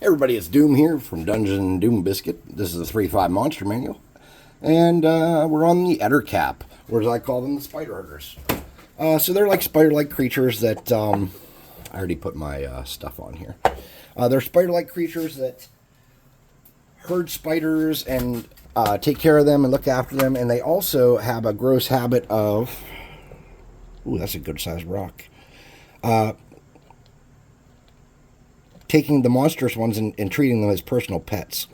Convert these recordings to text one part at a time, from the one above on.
Hey everybody, it's Doom here from Dungeon and Doom Biscuit. This is the 3.5 Monster Manual. And we're on the Ettercap, or as I call them, the spider herders. So they're like spider-like creatures that, I already put my stuff on here. They're spider-like creatures that herd spiders and take care of them and look after them. And they also have a gross habit of, ooh, that's a good sized rock. Taking the monstrous ones and treating them as personal pets.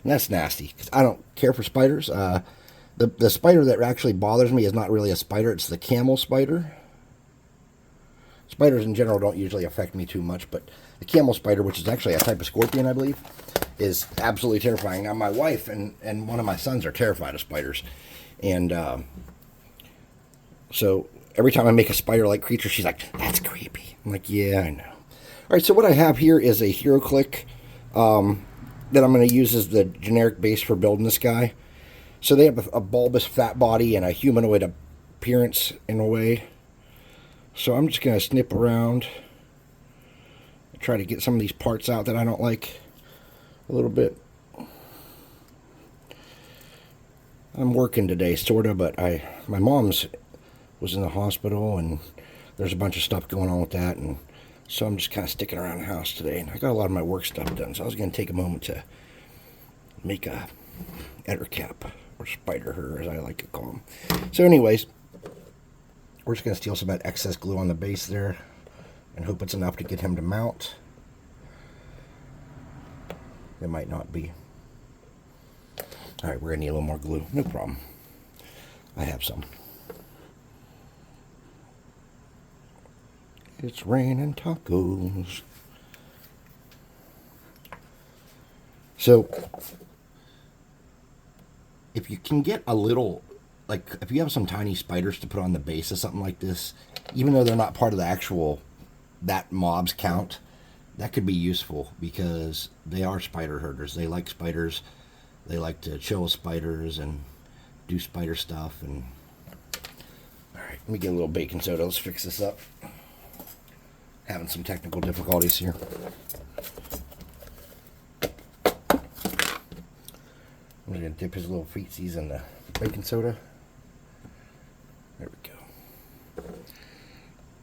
And that's nasty, because I don't care for spiders. The spider that actually bothers me is not really a spider, it's the camel spider. Spiders in general don't usually affect me too much, but the camel spider, which is actually a type of scorpion, I believe, is absolutely terrifying. Now, my wife and one of my sons are terrified of spiders. And so every time I make a spider-like creature, she's like, that's creepy. I'm like, yeah, I know. All right, so what I have here is a HeroClick that I'm going to use as the generic base for building this guy. So they have a bulbous fat body and a humanoid appearance in a way. So I'm just going to snip around, try to get some of these parts out that I don't like a little bit. I'm working today, sort of, but my mom's was in the hospital, and there's a bunch of stuff going on with that, and so I'm just kind of sticking around the house today, and I got a lot of my work stuff done, so I was going to take a moment to make a Ettercap, or spider herder, as I like to call them. So anyways, we're just going to steal some of that excess glue on the base there, and hope it's enough to get him to mount. It might not be. Alright, we're going to need a little more glue. No problem. I have some. It's raining tacos. So, if you can get a little, like, if you have some tiny spiders to put on the base of something like this, even though they're not part of the actual, that mob's count, that could be useful, because they are spider herders. They like spiders. They like to chill with spiders and do spider stuff. And alright, let me get a little baking soda. Let's fix this up. Having some technical difficulties here. I'm going to dip his little feetsies in the baking soda. There we go.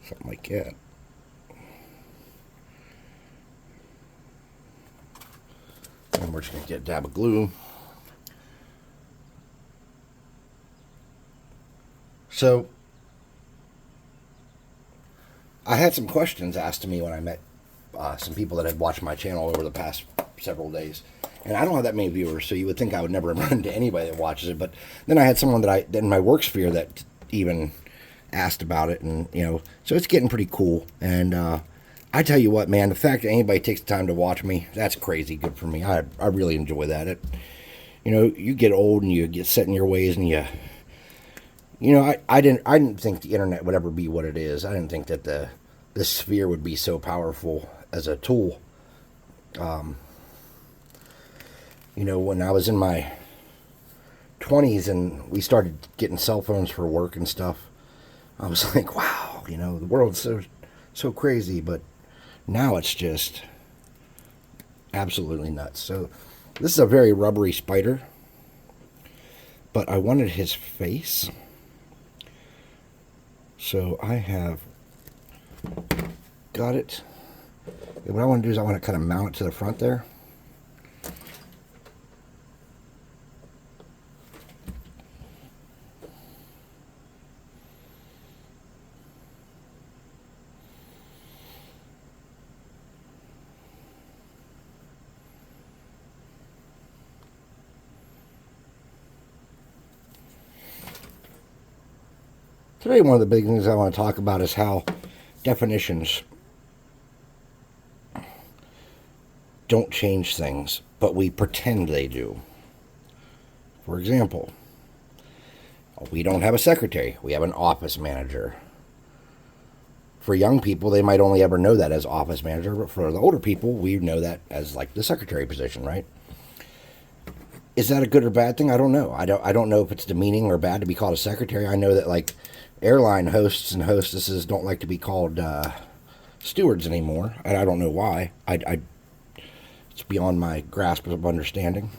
Something like that. And we're just going to get a dab of glue. So, I had some questions asked to me when I met some people that had watched my channel over the past several days. And I don't have that many viewers, so you would think I would never run into anybody that watches it. But then I had someone that in my work sphere that even asked about it. And, you know, so it's getting pretty cool. And I tell you what, man, the fact that anybody takes the time to watch me, that's crazy good for me. I really enjoy that. You know, you get old and you get set in your ways, and you know, I didn't think the internet would ever be what it is. I didn't think that this sphere would be so powerful as a tool. You know, when I was in my 20s and we started getting cell phones for work and stuff, I was like, wow, you know, the world's so crazy. But now it's just absolutely nuts. So this is a very rubbery spider, but I wanted his face. So I have got it. And what I want to do is I want to kind of mount it to the front there. Today, one of the big things I want to talk about is how definitions don't change things, but we pretend they do. For example, we don't have a secretary. We have an office manager. For young people, they might only ever know that as office manager, but for the older people, we know that as like the secretary position, right? Is that a good or bad thing? I don't know. I don't know if it's demeaning or bad to be called a secretary. I know that, like, airline hosts and hostesses don't like to be called stewards anymore, and I don't know why. It's It's beyond my grasp of understanding.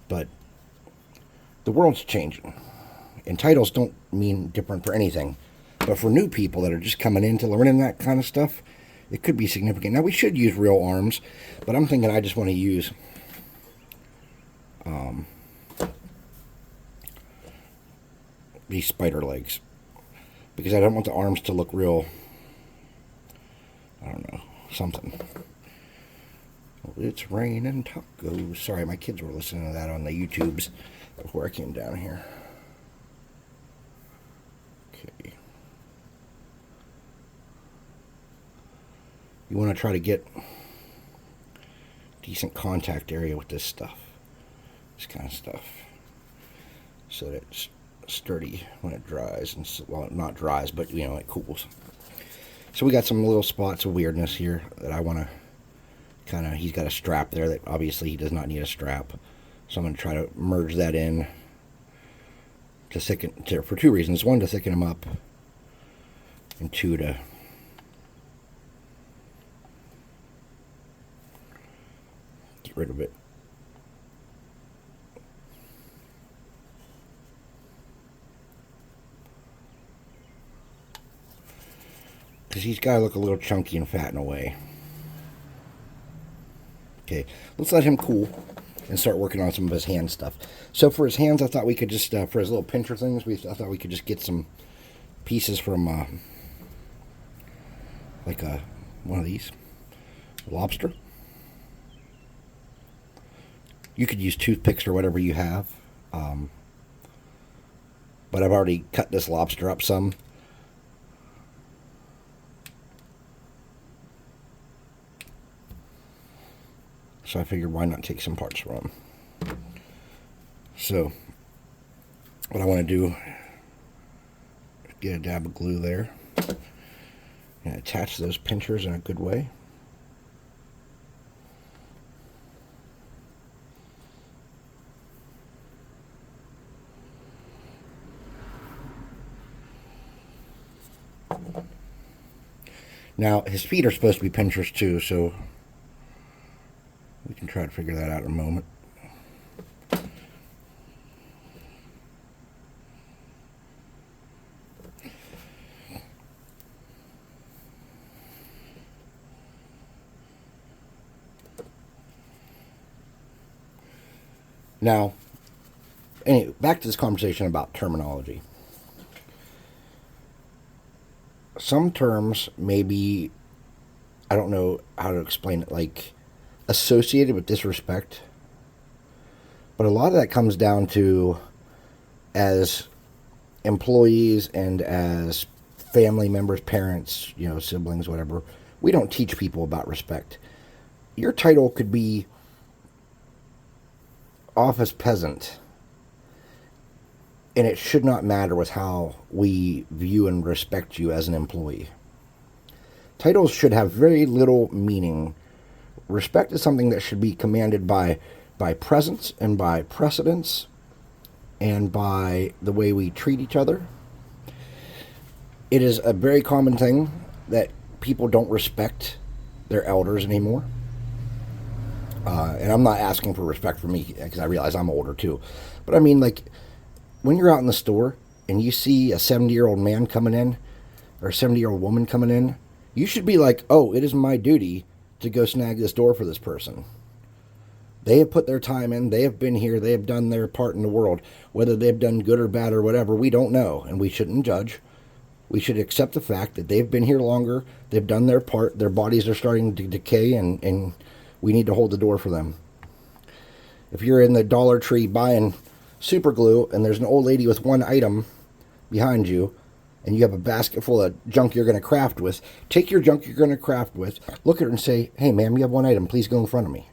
But the world's changing. And titles don't mean different for anything. But for new people that are just coming into learning that kind of stuff, it could be significant. Now, we should use real arms, but I'm thinking I just want to use these spider legs. Because I don't want the arms to look real, I don't know, something. It's raining tacos. Sorry, my kids were listening to that on the YouTubes before I came down here. Okay. You want to try to get decent contact area with this stuff. This kind of stuff. So that it's sturdy when it dries. And so, well, not dries, but, you know, it cools. So we got some little spots of weirdness here that I want to kind of, he's got a strap there that obviously he does not need a strap. So I'm going to try to merge that in to thicken, for two reasons. One, to thicken him up, and two, to get rid of it. Because he's got to look a little chunky and fat in a way. Okay, let's let him cool and start working on some of his hand stuff. So for his hands, I thought we could just, for his little pincher things, I thought we could just get some pieces from, like one of these, lobster. You could use toothpicks or whatever you have. But I've already cut this lobster up some. So I figured, why not take some parts from them? So what I want to do is get a dab of glue there and attach those pinchers in a good way. Now, his feet are supposed to be pinchers too, so we can try to figure that out in a moment. Now, anyway, back to this conversation about terminology. Some terms may be, I don't know how to explain it, like associated with disrespect. But a lot of that comes down to, as employees and as family members, parents, you know, siblings, whatever, we don't teach people about respect. Your title could be office peasant, and it should not matter with how we view and respect you as an employee. Titles should have very little meaning. Respect is something that should be commanded by presence and by precedence and by the way we treat each other. It is a very common thing that people don't respect their elders anymore. And I'm not asking for respect for me, because I realize I'm older too. But I mean, like, when you're out in the store and you see a 70-year-old man coming in or a 70-year-old woman coming in, you should be like, oh, it is my duty to go snag this door for this person. They have put their time in. They have been here. They have done their part in the world. Whether they've done good or bad or whatever, we don't know, and we shouldn't judge. We should accept the fact that they've been here longer. They've done their part. Their bodies are starting to decay, and we need to hold the door for them. If you're in the Dollar Tree buying super glue and there's an old lady with one item behind you, and you have a basket full of junk you're going to craft with, take your junk you're going to craft with, look at her and say, hey, ma'am, you have one item. Please go in front of me.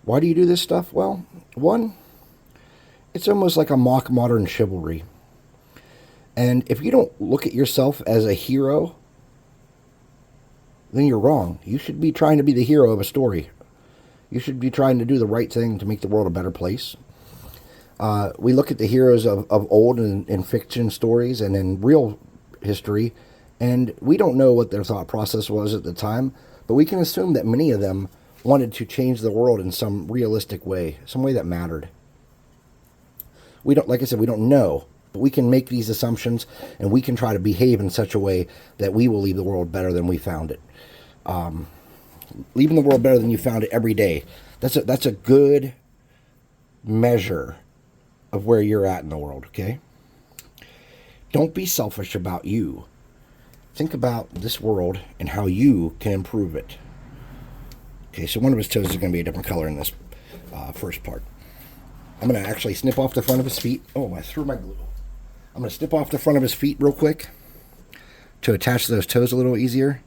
Why do you do this stuff? Well, one, it's almost like a mock modern chivalry. And if you don't look at yourself as a hero, then you're wrong. You should be trying to be the hero of a story. You should be trying to do the right thing to make the world a better place. We look at the heroes of old in fiction stories and in real history, and we don't know what their thought process was at the time, But we can assume that many of them wanted to change the world in some realistic way, some way that mattered. We don't, like I said, we don't know, but we can make these assumptions, and we can try to behave in such a way that we will leave the world better than we found it. Leaving the world better than you found it every day. That's a good measure of where you're at in the world, okay? Don't be selfish about you. Think about this world and how you can improve it. Okay, so one of his toes is going to be a different color in this first part. I'm going to actually snip off the front of his feet. Oh, I threw my glue. I'm going to snip off the front of his feet real quick to attach those toes a little easier.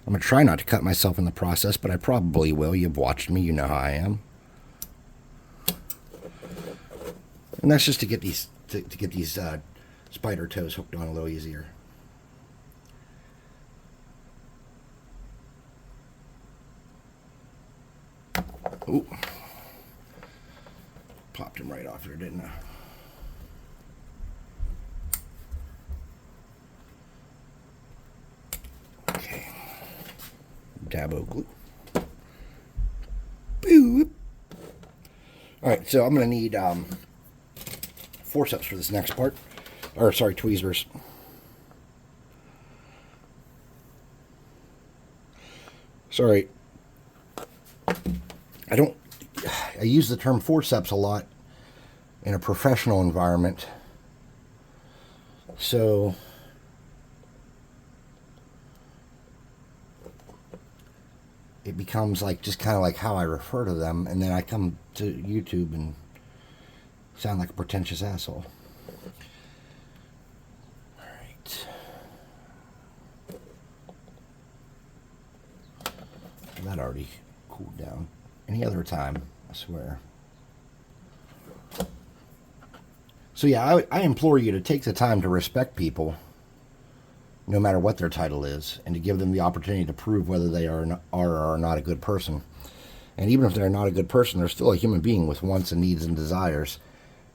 I'm going to try not to cut myself in the process, but I probably will. You've watched me. You know how I am. And that's just to get these spider toes hooked on a little easier. Ooh. Popped him right off there, didn't I? Okay. Dabo glue. Boop. Alright, so I'm going to need forceps for this next part. Or, sorry, tweezers. Sorry. I use the term forceps a lot in a professional environment. So it becomes like just kind of like how I refer to them, and then I come to YouTube and sound like a pretentious asshole. All right. That already cooled down. Any other time, I swear. So yeah, I implore you to take the time to respect people, no matter what their title is, and to give them the opportunity to prove whether they are or are not a good person. And even if they're not a good person, they're still a human being with wants and needs and desires.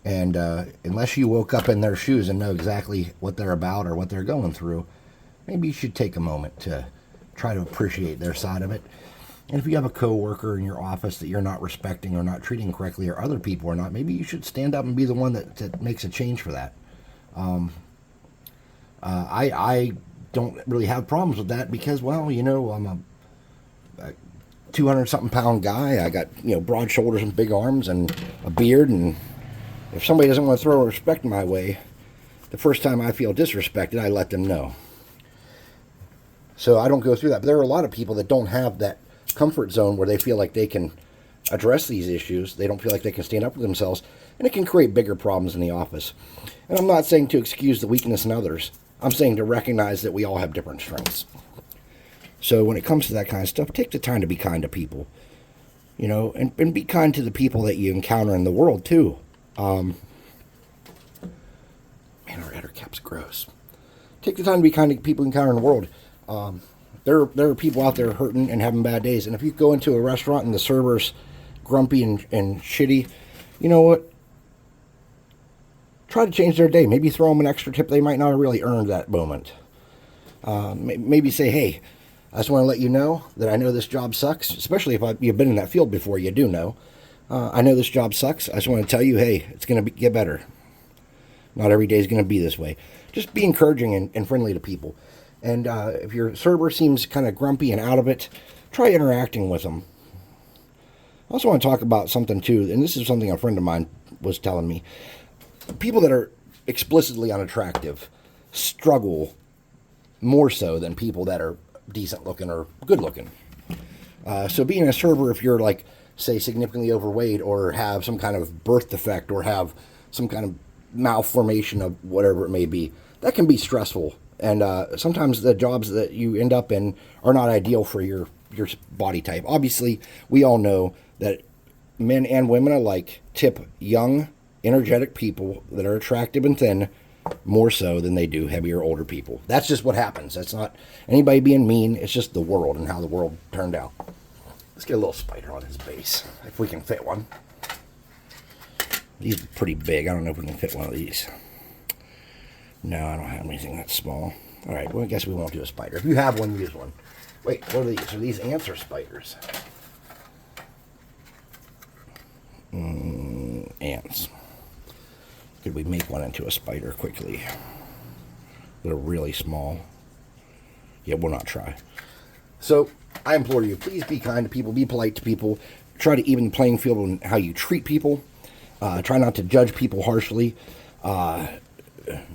And unless you woke up in their shoes and know exactly what they're about or what they're going through, maybe you should take a moment to try to appreciate their side of it. And if you have a coworker in your office that you're not respecting or not treating correctly, or other people are not, maybe you should stand up and be the one that makes a change for that. I don't really have problems with that because, well, you know, I'm a 200-something pound guy. I got, you know, broad shoulders and big arms and a beard. And if somebody doesn't want to throw respect my way, the first time I feel disrespected, I let them know. So I don't go through that. But there are a lot of people that don't have that comfort zone where they feel like they can address these issues. They don't feel like they can stand up for themselves, and it can create bigger problems in the office. And I'm not saying to excuse the weakness in others. I'm saying to recognize that we all have different strengths. So when it comes to that kind of stuff, take the time to be kind to people, you know, and be kind to the people that you encounter in the world too. Man, our Ettercap's gross. Take the time to be kind to people you encounter in the world. There are people out there hurting and having bad days. And if you go into a restaurant and the server's grumpy and shitty, you know what? Try to change their day. Maybe throw them an extra tip they might not have really earned that moment. Maybe say, hey, I just want to let you know that I know this job sucks, especially if you've been in that field before, you do know. I know this job sucks. I just want to tell you, hey, it's going to get better. Not every day is going to be this way. Just be encouraging and friendly to people. And if your server seems kind of grumpy and out of it, try interacting with them. I also want to talk about something too, and this is something a friend of mine was telling me. People that are explicitly unattractive struggle more so than people that are decent looking or good looking. So being a server, if you're like, say, significantly overweight or have some kind of birth defect or have some kind of malformation of whatever it may be, that can be stressful. And sometimes the jobs that you end up in are not ideal for your body type. Obviously, we all know that men and women alike tip young, energetic people that are attractive and thin more so than they do heavier, older people. That's just what happens. That's not anybody being mean. It's just the world and how the world turned out. Let's get a little spider on his base, if we can fit one. These are pretty big. I don't know if we can fit one of these. No, I don't have anything that small. All right, well, I guess we won't do a spider. If you have one, use one. Wait, what are these? Are these ants or spiders? Ants. Could we make one into a spider quickly? They're really small. Yeah, we'll not try. So, I implore you, please be kind to people, be polite to people, try to even the playing field on how you treat people. Try not to judge people harshly.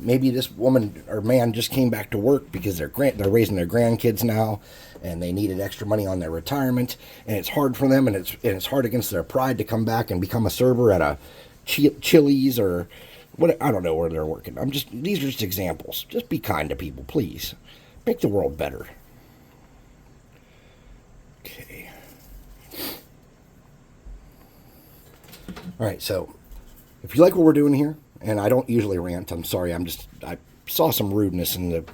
Maybe this woman or man just came back to work because they're raising their grandkids now, and they needed extra money on their retirement, and it's hard for them, and it's hard against their pride to come back and become a server at a Chili's or what. I don't know where they're working. These are just examples. Just be kind to people, please. Make the world better. Okay. All right, so if you like what we're doing here, and I don't usually rant, I'm sorry, I saw some rudeness in the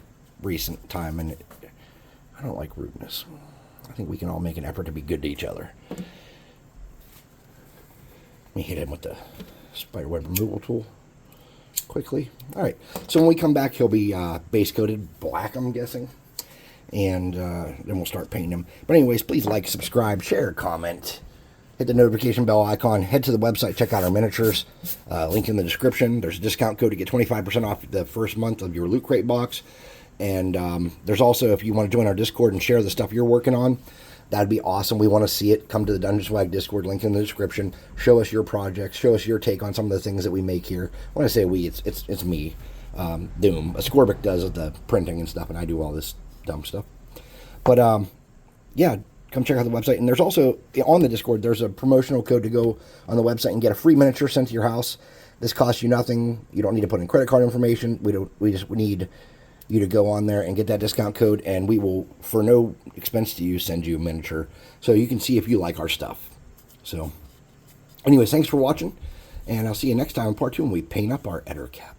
recent time, and I don't like rudeness. I think we can all make an effort to be good to each other. Let me hit him with the spiderweb removal tool quickly. All right, so when we come back, he'll be base coated black, I'm guessing, and then we'll start painting him. But anyways, please like, subscribe, share, comment. Hit the notification bell icon. Head to the website. Check out our miniatures. Link in the description. There's a discount code to get 25% off the first month of your Loot Crate box. And there's also, if you want to join our Discord and share the stuff you're working on, that'd be awesome. We want to see it. Come to the Dungeon Swag Discord. Link in the description. Show us your projects. Show us your take on some of the things that we make here. When I say we, it's me, Doom. Ascorbic does the printing and stuff, and I do all this dumb stuff. But yeah. Come check out the website. And there's also, on the Discord, there's a promotional code to go on the website and get a free miniature sent to your house. This costs you nothing. You don't need to put in credit card information. We just need you to go on there and get that discount code, and we will, for no expense to you, send you a miniature so you can see if you like our stuff. So, anyways, thanks for watching, and I'll see you next time in part 2 when we paint up our Ettercap.